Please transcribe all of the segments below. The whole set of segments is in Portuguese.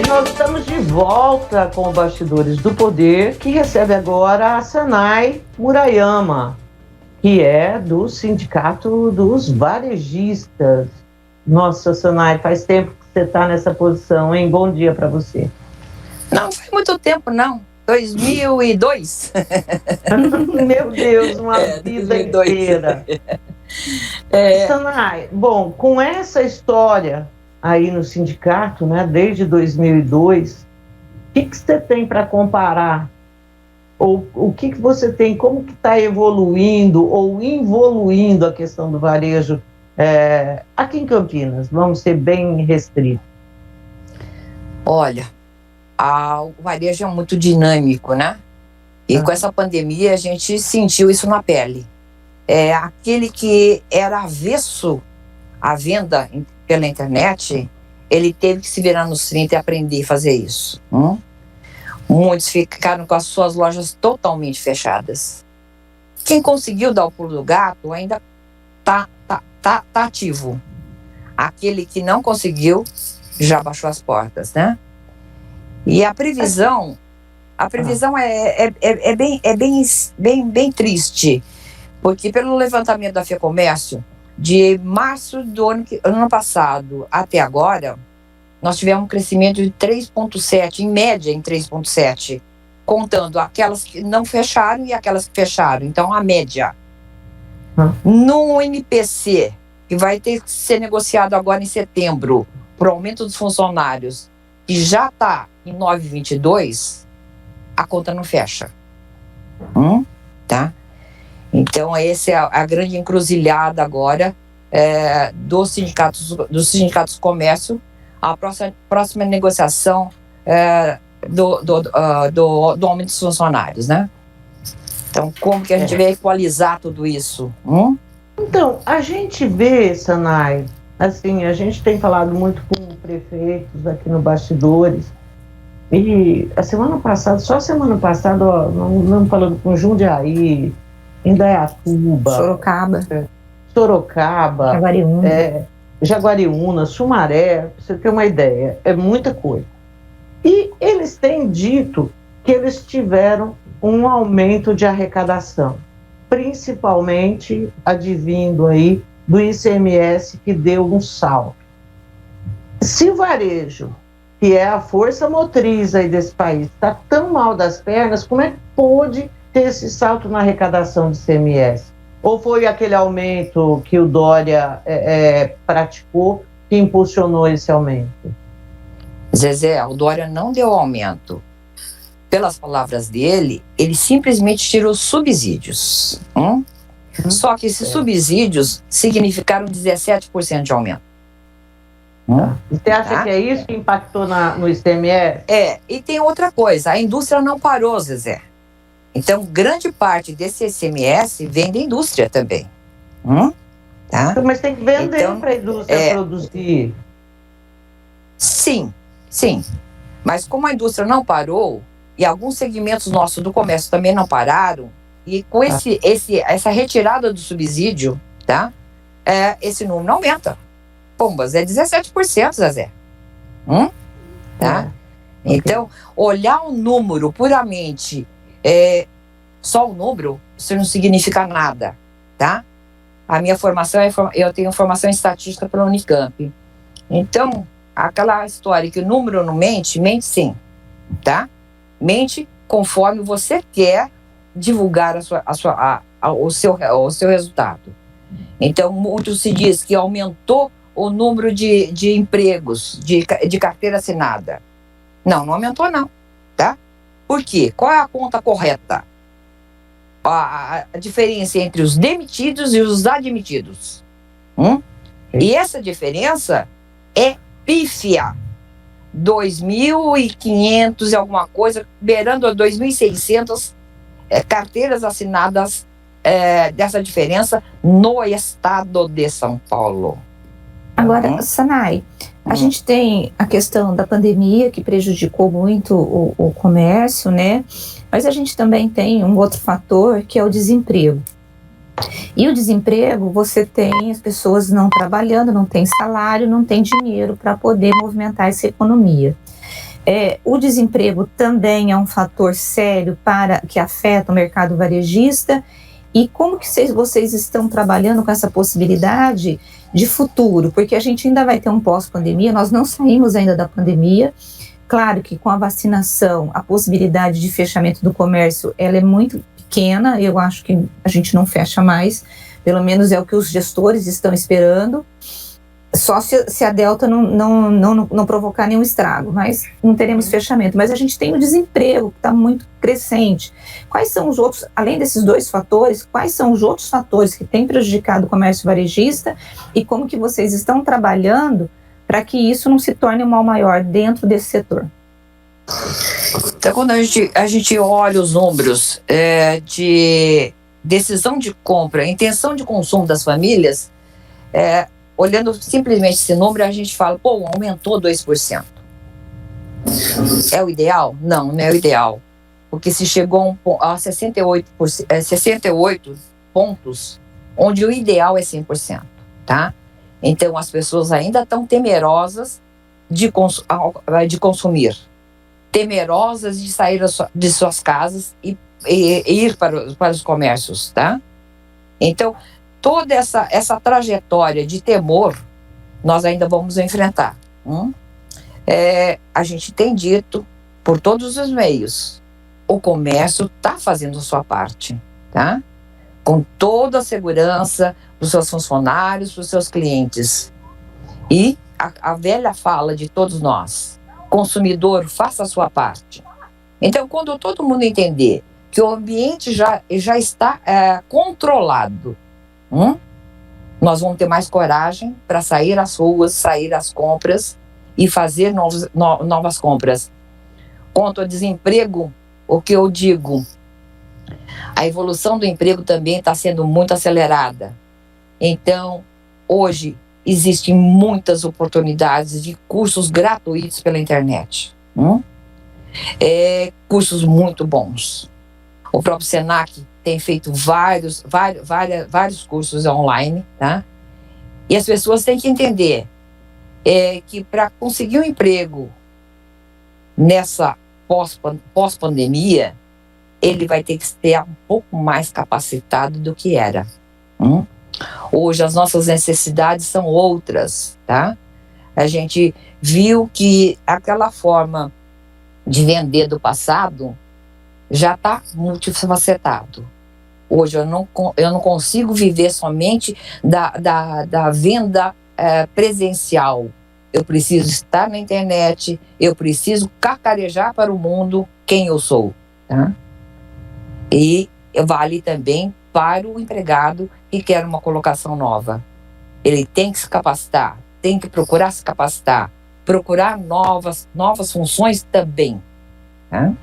E nós estamos de volta com o Bastidores do Poder, que recebe agora a Sanai Murayama, que é do Sindicato dos Varejistas. Nossa, Sanai, faz tempo que você está nessa posição, hein? Bom dia para você. Não faz muito tempo, não. 2002. Meu Deus, uma vida 2002. inteira. Sanai, bom, com essa história aí no sindicato, né, desde 2002, o que você tem para comparar? Ou o que você tem, como que está evoluindo ou involuindo a questão do varejo aqui em Campinas? Vamos ser bem restritos. Olha, o varejo é muito dinâmico, né? E com essa pandemia a gente sentiu isso na pele. Aquele que era avesso à venda pela internet, ele teve que se virar nos 30 e aprender a fazer isso. Muitos ficaram com as suas lojas totalmente fechadas. Quem conseguiu dar o pulo do gato ainda tá ativo. Aquele que não conseguiu já baixou as portas, né? E a previsão é bem triste, porque pelo levantamento da FEComércio, de março do ano passado até agora, nós tivemos um crescimento de 3,7, em média em 3,7, contando aquelas que não fecharam e aquelas que fecharam. Então, a média. No MPC, que vai ter que ser negociado agora em setembro, por aumento dos funcionários, que já está em 9,22, a conta não fecha. Tá? Então, essa é a grande encruzilhada agora dos sindicatos do comércio, a próxima negociação do aumento dos funcionários, né? Então, como que a gente vai equalizar tudo isso? Então, a gente vê, Sanai, assim, a gente tem falado muito com prefeitos aqui no Bastidores, e só semana passada, não falando com Jundiaí, Indaiatuba, Sorocaba, Jaguariúna, Sumaré, pra você ter uma ideia, é muita coisa. E eles têm dito que eles tiveram um aumento de arrecadação, principalmente advindo aí do ICMS, que deu um salto. Se o varejo, que é a força motriz aí desse país, está tão mal das pernas, como é que pôde ter esse salto na arrecadação de ICMS? Ou foi aquele aumento que o Dória praticou que impulsionou esse aumento? Zezé, o Dória não deu aumento. Pelas palavras dele, ele simplesmente tirou subsídios. Só que esses subsídios significaram 17% de aumento. Você acha que é isso que impactou no ICMS? E tem outra coisa, a indústria não parou, Zezé. Então, grande parte desse ICMS vem da indústria também. Tá? Mas tem que vender para a indústria produzir. Sim. Mas como a indústria não parou, e alguns segmentos nossos do comércio também não pararam, e com essa retirada do subsídio, tá? Esse número não aumenta. Pombas, é 17%, Zezé. Tá? Então, olhar um número puramente, só o número, isso não significa nada, tá? A minha formação eu tenho formação em estatística pela Unicamp. Então, aquela história que o número não mente, mente sim, tá? Mente conforme você quer divulgar o seu resultado. Então, muito se diz que aumentou o número de empregos, de carteira assinada. Não aumentou não, tá? Por quê? Qual é a conta correta? A diferença entre os demitidos e os admitidos. E essa diferença é pífia. 2.500 e alguma coisa, beirando a 2.600 carteiras assinadas dessa diferença no estado de São Paulo. Agora, Sanai, a gente tem a questão da pandemia que prejudicou muito o comércio, né? Mas a gente também tem um outro fator que é o desemprego. E o desemprego, você tem as pessoas não trabalhando, não tem salário, não tem dinheiro para poder movimentar essa economia. O desemprego também é um fator sério que afeta o mercado varejista. E como que vocês estão trabalhando com essa possibilidade de futuro? Porque a gente ainda vai ter um pós-pandemia, nós não saímos ainda da pandemia. Claro que com a vacinação, a possibilidade de fechamento do comércio, ela é muito pequena. Eu acho que a gente não fecha mais, pelo menos é o que os gestores estão esperando. Só se a Delta não provocar nenhum estrago, mas não teremos fechamento. Mas a gente tem o desemprego, que está muito crescente. Quais são os outros, além desses dois fatores, quais são os outros fatores que têm prejudicado o comércio varejista e como que vocês estão trabalhando para que isso não se torne um mal maior dentro desse setor? Então, quando a gente olha os números de decisão de compra, intenção de consumo das famílias, olhando simplesmente esse número, a gente fala, aumentou 2%. É o ideal? Não é o ideal. Porque se chegou a 68 pontos, onde o ideal é 100%, tá? Então, as pessoas ainda estão temerosas de consumir, temerosas de sair de suas casas e ir para os comércios, tá? Então, toda essa trajetória de temor, nós ainda vamos enfrentar. A gente tem dito, por todos os meios, o comércio está fazendo a sua parte, tá? Com toda a segurança para os seus funcionários, para os seus clientes. E a velha fala de todos nós, consumidor, faça a sua parte. Então, quando todo mundo entender que o ambiente já está controlado, nós vamos ter mais coragem para sair às ruas, sair às compras e fazer novas compras. Quanto ao desemprego, o que eu digo, a evolução do emprego também está sendo muito acelerada. Então, hoje, existem muitas oportunidades de cursos gratuitos pela internet. Cursos muito bons. O próprio Senac tem feito vários cursos online, tá? E as pessoas têm que entender que para conseguir um emprego nessa pós-pandemia, ele vai ter que ser um pouco mais capacitado do que era. Hoje as nossas necessidades são outras, tá? A gente viu que aquela forma de vender do passado já está multifacetado. Hoje eu não consigo viver somente da venda presencial. Eu preciso estar na internet, eu preciso cacarejar para o mundo quem eu sou. Tá? E vale também para o empregado que quer uma colocação nova. Ele tem que se capacitar, tem que procurar se capacitar, procurar novas funções também. Tá?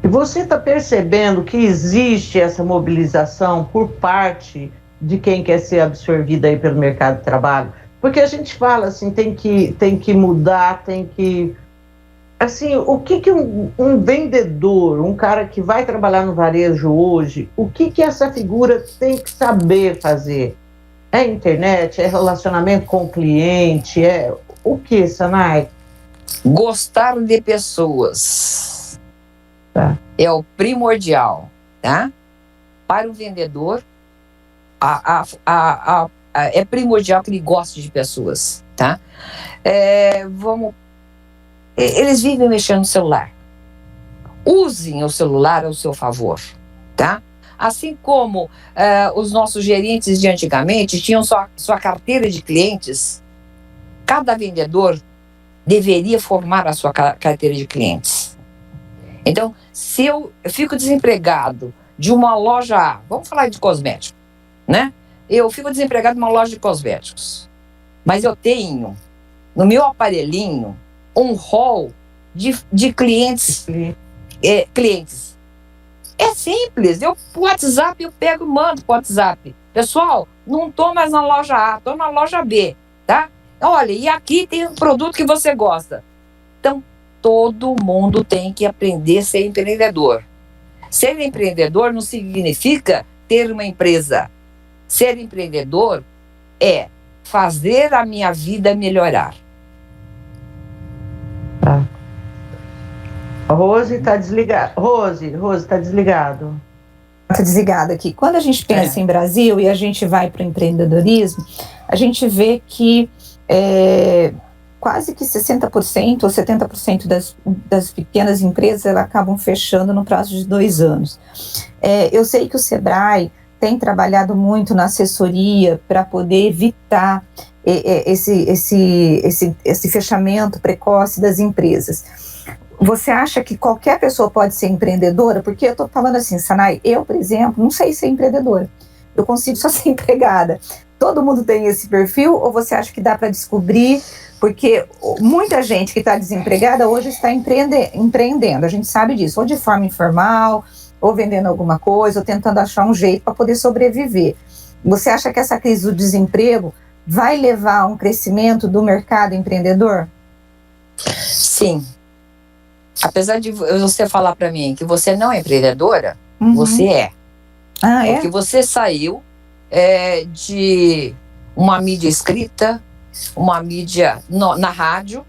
E você está percebendo que existe essa mobilização por parte de quem quer ser absorvido aí pelo mercado de trabalho? Porque a gente fala assim, tem que mudar, tem que... Assim, o que um vendedor, um cara que vai trabalhar no varejo hoje, o que essa figura tem que saber fazer? É internet? É relacionamento com o cliente? O que, Sanay? Gostar de pessoas. Tá. É o primordial, tá? Para o vendedor, é primordial que ele goste de pessoas, tá? Eles vivem mexendo no celular. Usem o celular ao seu favor, tá? Assim como os nossos gerentes de antigamente tinham sua carteira de clientes, cada vendedor deveria formar a sua carteira de clientes. Então, se eu fico desempregado de uma loja A, vamos falar de cosméticos, né? Eu fico desempregado de uma loja de cosméticos, mas eu tenho no meu aparelhinho um hall de clientes. Clientes. É simples, o WhatsApp eu pego e mando pro WhatsApp. Pessoal, não estou mais na loja A, estou na loja B, tá? Olha, e aqui tem um produto que você gosta. Então, todo mundo tem que aprender a ser empreendedor. Ser empreendedor não significa ter uma empresa. Ser empreendedor é fazer a minha vida melhorar. A Rose está desligada. Rose, está desligado. Está desligado aqui. Quando a gente pensa em Brasil e a gente vai para o empreendedorismo, a gente vê que quase que 60% ou 70% das pequenas empresas elas acabam fechando no prazo de 2 anos. Eu sei que o Sebrae tem trabalhado muito na assessoria para poder evitar esse fechamento precoce das empresas. Você acha que qualquer pessoa pode ser empreendedora? Porque eu estou falando assim, Sanai, eu, por exemplo, não sei ser empreendedora. Eu consigo só ser empregada. Todo mundo tem esse perfil? Ou você acha que dá para descobrir? Porque muita gente que está desempregada hoje está empreendendo. A gente sabe disso, ou de forma informal, ou vendendo alguma coisa, ou tentando achar um jeito para poder sobreviver. Você acha que essa crise do desemprego vai levar a um crescimento do mercado empreendedor? Sim. Apesar de você falar para mim que você não é empreendedora, você é. Ah, é? Porque você saiu de uma mídia escrita, uma mídia na rádio,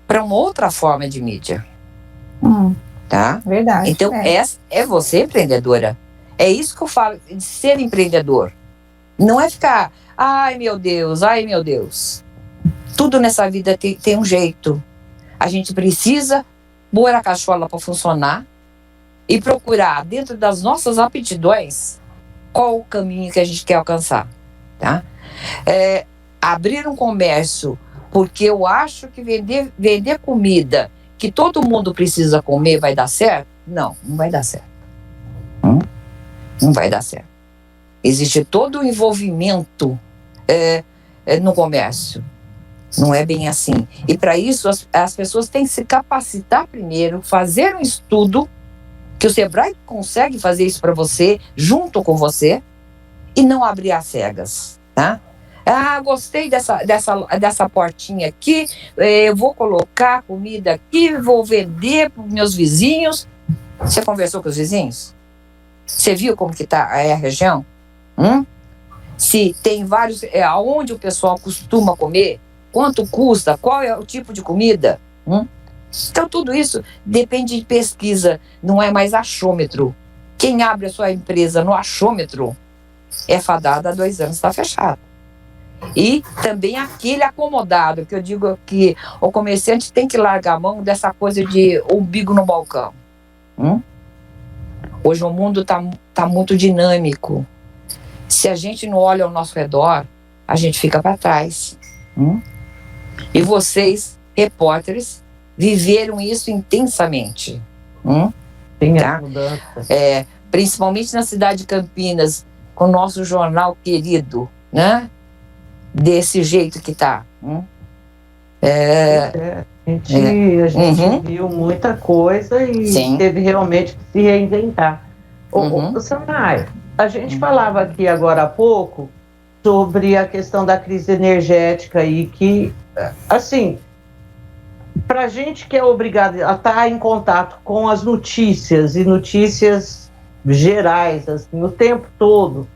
para uma outra forma de mídia. Tá? Verdade. Então, é você empreendedora. É isso que eu falo, de ser empreendedor. Não é ficar, ai meu Deus. Tudo nessa vida tem um jeito. A gente precisa pôr a cachola para funcionar e procurar, dentro das nossas aptidões, qual o caminho que a gente quer alcançar. Tá? Abrir um comércio porque eu acho que vender comida que todo mundo precisa comer vai dar certo? Não vai dar certo. Não vai dar certo. Existe todo o envolvimento no comércio. Não é bem assim. E para isso, as pessoas têm que se capacitar primeiro, fazer um estudo, que o Sebrae consegue fazer isso para você, junto com você, e não abrir as cegas. Tá? Gostei dessa portinha aqui, eu vou colocar comida aqui, vou vender para os meus vizinhos. Você conversou com os vizinhos? Você viu como que está a região? Se tem vários... aonde o pessoal costuma comer? Quanto custa? Qual é o tipo de comida? Então, tudo isso depende de pesquisa, não é mais achômetro. Quem abre a sua empresa no achômetro é fadado há 2 anos, está fechado. E também aquele acomodado, que eu digo que o comerciante tem que largar a mão dessa coisa de umbigo no balcão. Hoje o mundo tá muito dinâmico. Se a gente não olha ao nosso redor, a gente fica para trás. E vocês, repórteres, viveram isso intensamente. Tem tá? a mudança. Principalmente na cidade de Campinas, com o nosso jornal querido, né? Desse jeito que está. A gente viu muita coisa e teve realmente que se reinventar. Sanai, a gente falava aqui agora há pouco sobre a questão da crise energética e que, assim, para a gente que é obrigado a estar em contato com as notícias e notícias gerais, assim, o tempo todo,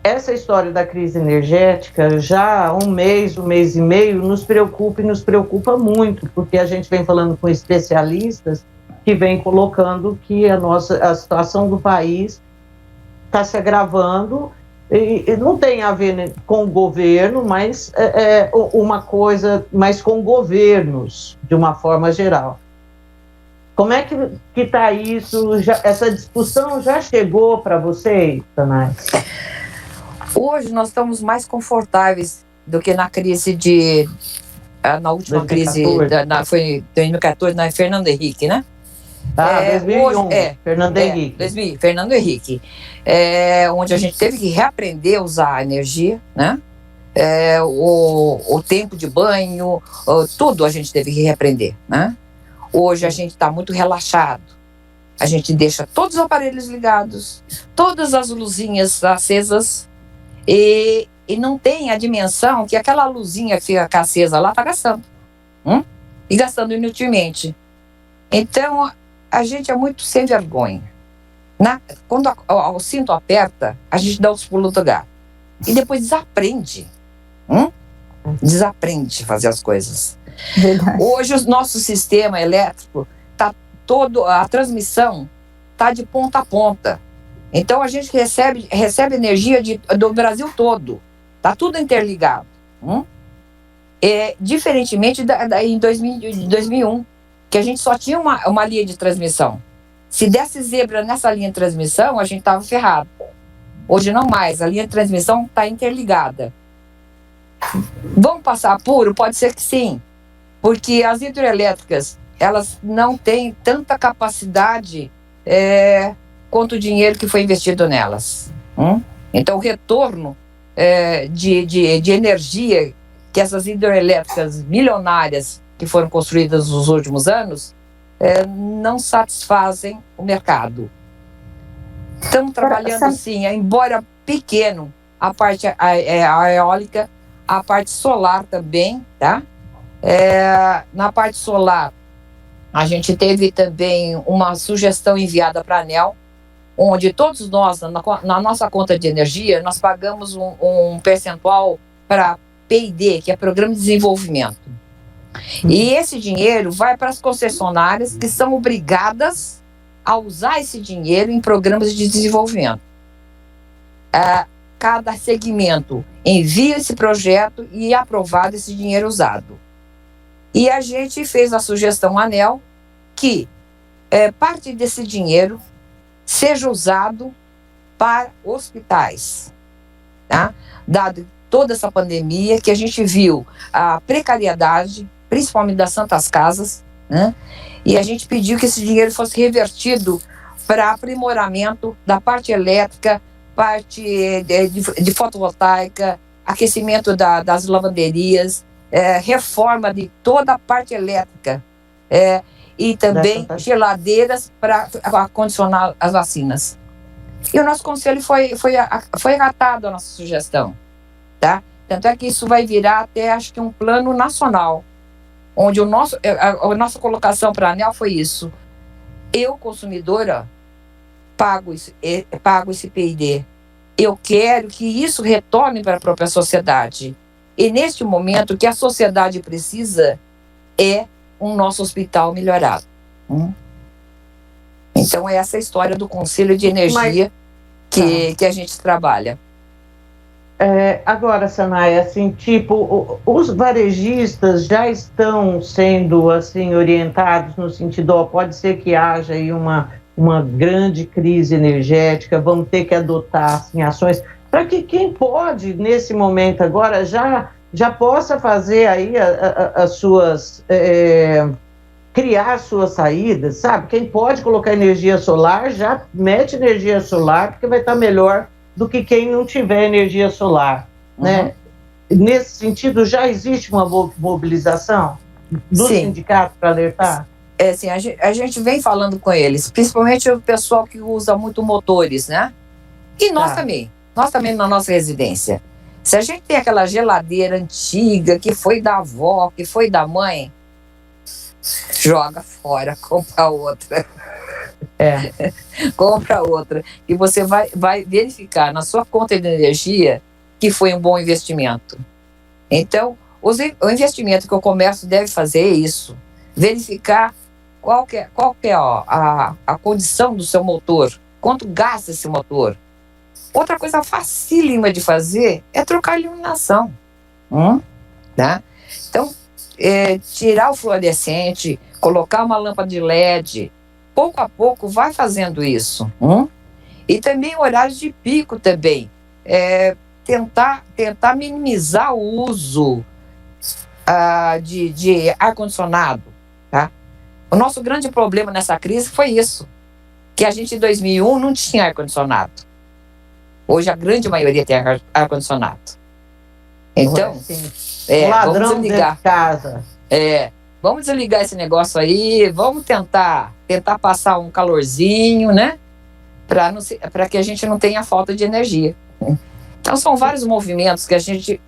essa história da crise energética já há um mês e meio nos preocupa e nos preocupa muito, porque a gente vem falando com especialistas que vem colocando que a situação do país está se agravando e não tem a ver com o governo, mas uma coisa mais com governos, de uma forma geral. Como é que está isso? Essa discussão já chegou para vocês, Sanai? Hoje nós estamos mais confortáveis do que na crise na última 2014. Crise, foi em 2014, na Fernando Henrique, né? 2001, Fernando Henrique. Fernando Henrique. Onde a gente teve que reaprender a usar a energia, né? O tempo de banho, tudo a gente teve que reaprender, né? Hoje a gente está muito relaxado. A gente deixa todos os aparelhos ligados, todas as luzinhas acesas e não tem a dimensão que aquela luzinha que fica acesa lá está gastando. E gastando inutilmente. Então, a gente é muito sem vergonha. Quando o cinto aperta, a gente dá os pulos do gato. E depois desaprende. Desaprende a fazer as coisas. Verdade. Hoje o nosso sistema elétrico está a transmissão está de ponta a ponta. Então a gente recebe energia do Brasil todo. Está tudo interligado. Diferentemente em 2001, que a gente só tinha uma linha de transmissão. Se desse zebra nessa linha de transmissão, a gente estava ferrado. Hoje não mais, a linha de transmissão está interligada. Vamos passar apuro? Pode ser que sim, porque as hidrelétricas, elas não têm tanta capacidade quanto o dinheiro que foi investido nelas. Então o retorno de energia que essas hidrelétricas milionárias que foram construídas nos últimos anos não satisfazem o mercado. Estamos trabalhando sim, embora pequeno, a parte a eólica, a parte solar também, tá? Na parte solar, a gente teve também uma sugestão enviada para a ANEEL, onde todos nós, na nossa conta de energia, nós pagamos um percentual para P&D, que é Programa de Desenvolvimento. E esse dinheiro vai para as concessionárias que são obrigadas a usar esse dinheiro em programas de desenvolvimento. Cada segmento envia esse projeto e é aprovado esse dinheiro usado. E a gente fez a sugestão à ANEEL que parte desse dinheiro seja usado para hospitais, tá? Dado toda essa pandemia, que a gente viu a precariedade, principalmente das santas casas, né? E a gente pediu que esse dinheiro fosse revertido para aprimoramento da parte elétrica, parte de fotovoltaica, aquecimento das lavanderias, reforma de toda a parte elétrica, e também geladeiras para acondicionar as vacinas. E o nosso conselho foi acatado a nossa sugestão, tá? Tanto é que isso vai virar até, acho que, um plano nacional, onde a nossa colocação para a ANEEL foi isso. Eu, consumidora, pago esse P&D. Eu quero que isso retorne para a própria sociedade. E neste momento, o que a sociedade precisa é um nosso hospital melhorado. Então, é essa a história do Conselho de Energia que a gente trabalha. Agora, Sanaia, assim, tipo, os varejistas já estão sendo, assim, orientados no sentido, pode ser que haja aí uma grande crise energética, vamos ter que adotar, assim, ações, para que quem pode, nesse momento agora, já possa fazer aí as suas... criar suas saídas, sabe? Quem pode colocar energia solar, já mete energia solar, porque vai estar melhor do que quem não tiver energia solar, né? Nesse sentido, já existe uma mobilização do sindicato para alertar? Sim, a gente vem falando com eles, principalmente o pessoal que usa muito motores, né? E nós também na nossa residência. Se a gente tem aquela geladeira antiga, que foi da avó, que foi da mãe, joga fora, compra outra. Compra outra. E você vai verificar na sua conta de energia que foi um bom investimento. Então, o investimento que o comércio deve fazer é isso. Verificar qual que é a condição do seu motor, quanto gasta esse motor. Outra coisa facílima de fazer é trocar a iluminação. Tá? Então, tirar o fluorescente, colocar uma lâmpada de LED, pouco a pouco vai fazendo isso. E também horários de pico também. Tentar minimizar o uso de ar-condicionado. Tá? O nosso grande problema nessa crise foi isso, que a gente em 2001 não tinha ar-condicionado. Hoje a grande maioria tem ar-condicionado. Então, ladrão vamos desligar. De casa. Vamos desligar esse aí, vamos tentar passar um calorzinho, né? Para que a gente não tenha falta de energia. Então, são vários movimentos que a gente,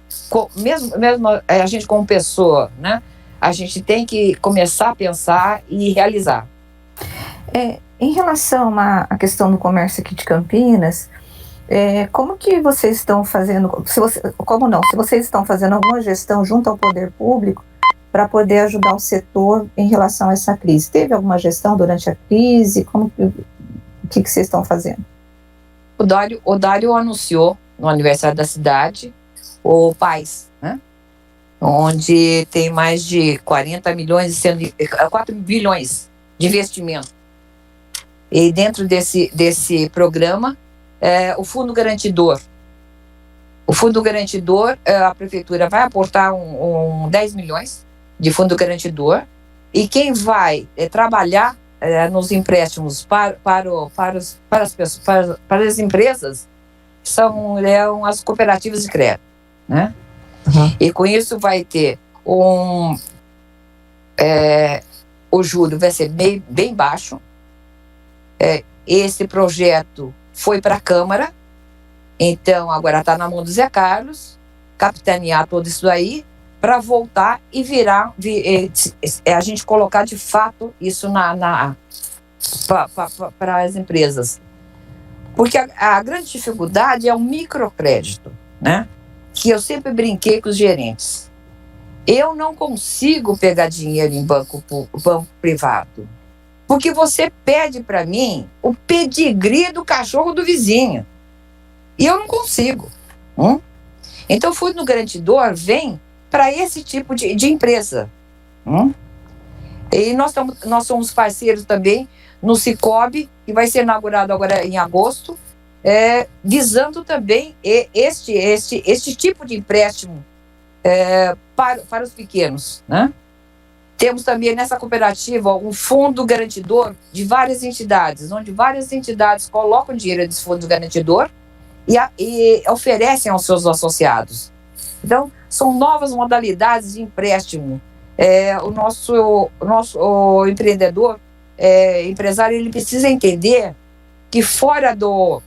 mesmo a gente como pessoa, né? A gente tem que começar a pensar e realizar. Em relação à questão do comércio aqui de Campinas, como que vocês estão fazendo, se vocês estão fazendo alguma gestão junto ao poder público para poder ajudar o setor em relação a essa crise? Teve alguma gestão durante a crise? O que vocês estão fazendo? O Dário anunciou no aniversário da cidade o PAIS, né? Onde tem mais de 40 milhões, 4 bilhões de investimento. E dentro desse programa, o Fundo Garantidor. O Fundo Garantidor, a Prefeitura vai aportar 10 milhões de Fundo Garantidor, e quem vai trabalhar nos empréstimos para as empresas são as cooperativas de crédito, né? Uhum. E com isso vai ter o juro vai ser bem baixo. Esse projeto foi para a Câmara, então agora está na mão do Zé Carlos capitanear tudo isso aí para voltar e a gente colocar de fato isso para as empresas. Porque a grande dificuldade é o microcrédito, né? Que eu sempre brinquei com os gerentes. Eu não consigo pegar dinheiro em banco privado, porque você pede para mim o pedigree do cachorro do vizinho. E eu não consigo. Então, o Fundo Garantidor vem para esse tipo de empresa. E nós somos parceiros também no Sicob, que vai ser inaugurado agora em agosto, visando também este tipo de empréstimo para os pequenos, né? Temos também nessa cooperativa um fundo garantidor de várias entidades, onde várias entidades colocam dinheiro desse fundo garantidor e oferecem aos seus associados. Então, são novas modalidades de empréstimo. O nosso empreendedor, empresário, ele precisa entender que fora do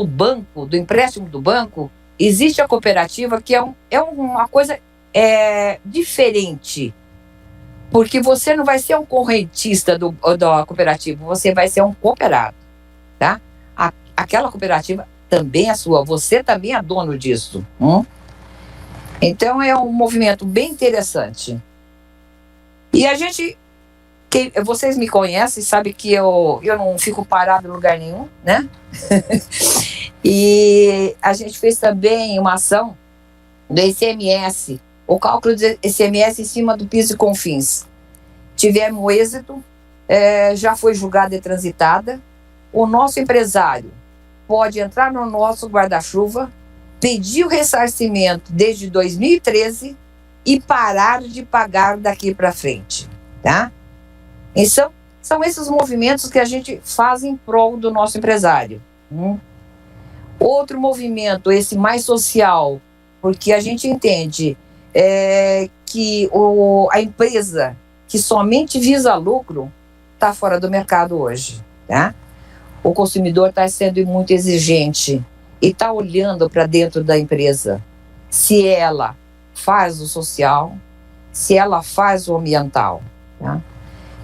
banco, do empréstimo do banco, existe a cooperativa, que é uma coisa diferente. Porque você não vai ser um correntista da cooperativa, você vai ser um cooperado, tá? Aquela cooperativa também é sua, você também é dono disso. Então é um movimento bem interessante. E vocês me conhecem, sabem que eu não fico parado em lugar nenhum, né? E a gente fez também uma ação do ICMS, o cálculo do ICMS em cima do PIS e COFINS. Tivemos êxito, já foi julgada e transitada. O nosso empresário pode entrar no nosso guarda-chuva, pedir o ressarcimento desde 2013 e parar de pagar daqui para frente, tá? E são esses movimentos que a gente faz em prol do nosso empresário. Outro movimento, esse mais social, porque a gente entende que a empresa que somente visa lucro está fora do mercado hoje, tá? O consumidor está sendo muito exigente e está olhando para dentro da empresa se ela faz o social, se ela faz o ambiental, tá?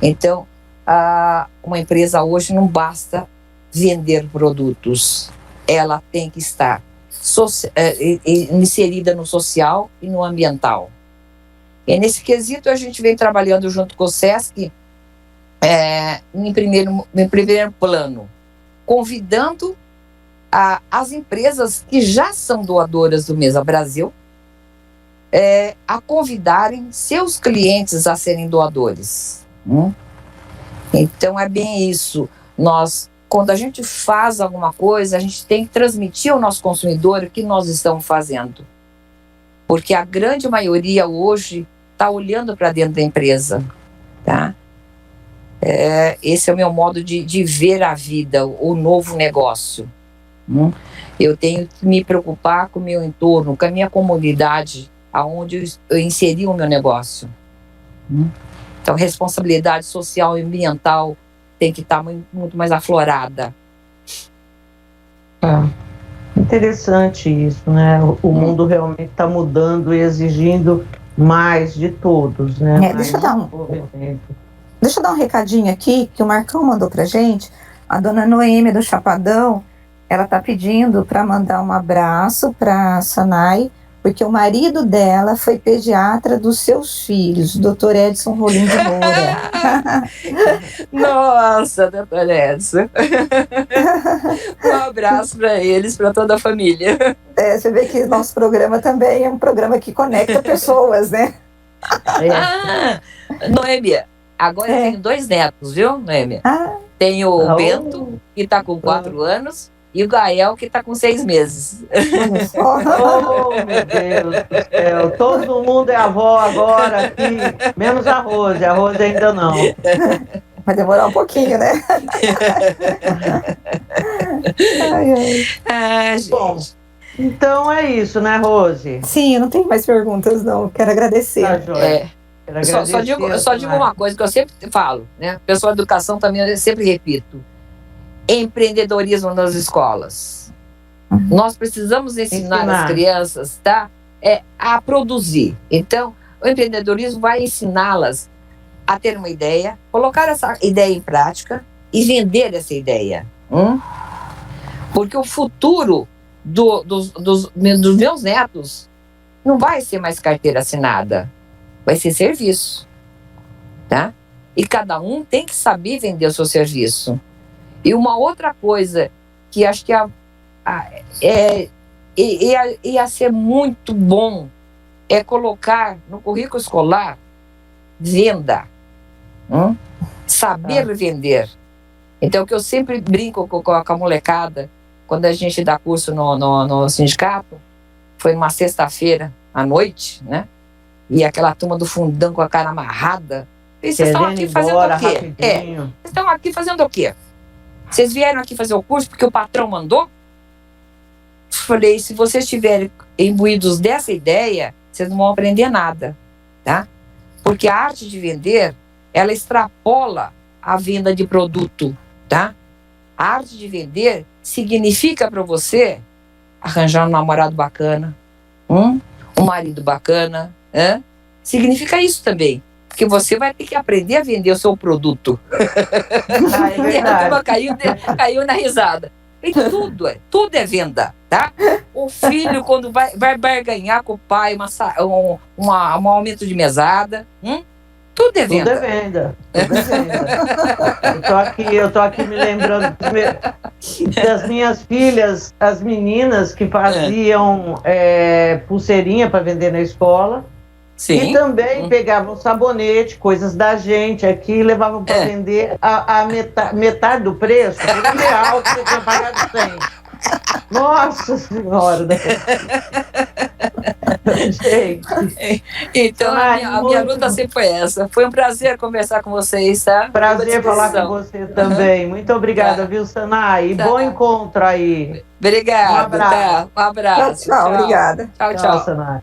Então, uma empresa hoje não basta vender produtos, ela tem que estar inserida no social e no ambiental. E nesse quesito a gente vem trabalhando junto com o SESC em primeiro plano, convidando as empresas que já são doadoras do Mesa Brasil a convidarem seus clientes a serem doadores. Então é bem isso. Quando a gente faz alguma coisa, a gente tem que transmitir ao nosso consumidor o que nós estamos fazendo. Porque a grande maioria hoje está olhando para dentro da empresa, tá? Esse é o meu modo de ver a vida, o novo negócio. Eu tenho que me preocupar com o meu entorno, com a minha comunidade, aonde eu inseri o meu negócio. Então, a responsabilidade social e ambiental tem que estar muito mais aflorada. Interessante isso, né? O mundo realmente está mudando e exigindo mais de todos, né? Deixa eu dar um recadinho aqui, que o Marcão mandou pra gente. A dona Noêmia do Chapadão, ela tá pedindo para mandar um abraço para a Sanai, porque o marido dela foi pediatra dos seus filhos, o Dr. Edson Rolim de Moura. Nossa, doutor Edson. Um abraço para eles, para toda a família. Você vê que nosso programa também é um programa que conecta pessoas, né? Noêmia, agora eu tenho 2 netos, viu, Noêmia? Tenho o Bento, que está com 4 anos, e o Gael, que está com 6 meses. Oh, meu Deus do céu. Todo mundo é avó agora aqui, menos a Rose. A Rose ainda não. Vai demorar um pouquinho, né? Gente. Bom, então é isso, né, Rose? Sim, eu não tenho mais perguntas, não. Quero agradecer. Tá, joia. Só digo uma coisa que eu sempre falo, né? Pessoal de educação também, eu sempre repito. Empreendedorismo nas escolas. Nós precisamos ensinar as crianças, tá? A produzir. Então, o empreendedorismo vai ensiná-las a ter uma ideia, colocar essa ideia em prática e vender essa ideia. Porque o futuro dos meus netos não vai ser mais carteira assinada, vai ser serviço, tá? E cada um tem que saber vender o seu serviço. E uma outra coisa que acho que ia ser muito bom é colocar no currículo escolar venda, saber vender. Então, o que eu sempre brinco com a molecada, quando a gente dá curso no sindicato, foi numa sexta-feira à noite, né? E aquela turma do fundão com a cara amarrada. E vocês estão aqui fazendo o quê? Vocês estão aqui fazendo o quê? Vocês vieram aqui fazer o curso porque o patrão mandou? Falei, se vocês estiverem imbuídos dessa ideia, vocês não vão aprender nada, tá? Porque a arte de vender, ela extrapola a venda de produto, tá? A arte de vender significa para você arranjar um namorado bacana, um marido bacana, significa isso também. Porque você vai ter que aprender a vender o seu produto. E a turma caiu na risada. E tudo é venda, tá? O filho, quando vai barganhar com o pai um aumento de mesada, tudo é venda. Tudo é venda. Eu tô aqui me lembrando das minhas filhas, as meninas que faziam pulseirinha para vender na escola. Sim. E também pegavam sabonete, coisas da gente aqui, e levavam para vender a metade do preço, por R$1 que você tinha pagado 100. Nossa Senhora! Gente. Então, a minha luta sempre foi essa. Foi um prazer conversar com vocês, tá? Prazer falar com você também. Muito obrigada, viu, Sanai? E bom encontro aí. Obrigada. Um abraço. Tchau, obrigada. Tchau, Sanai.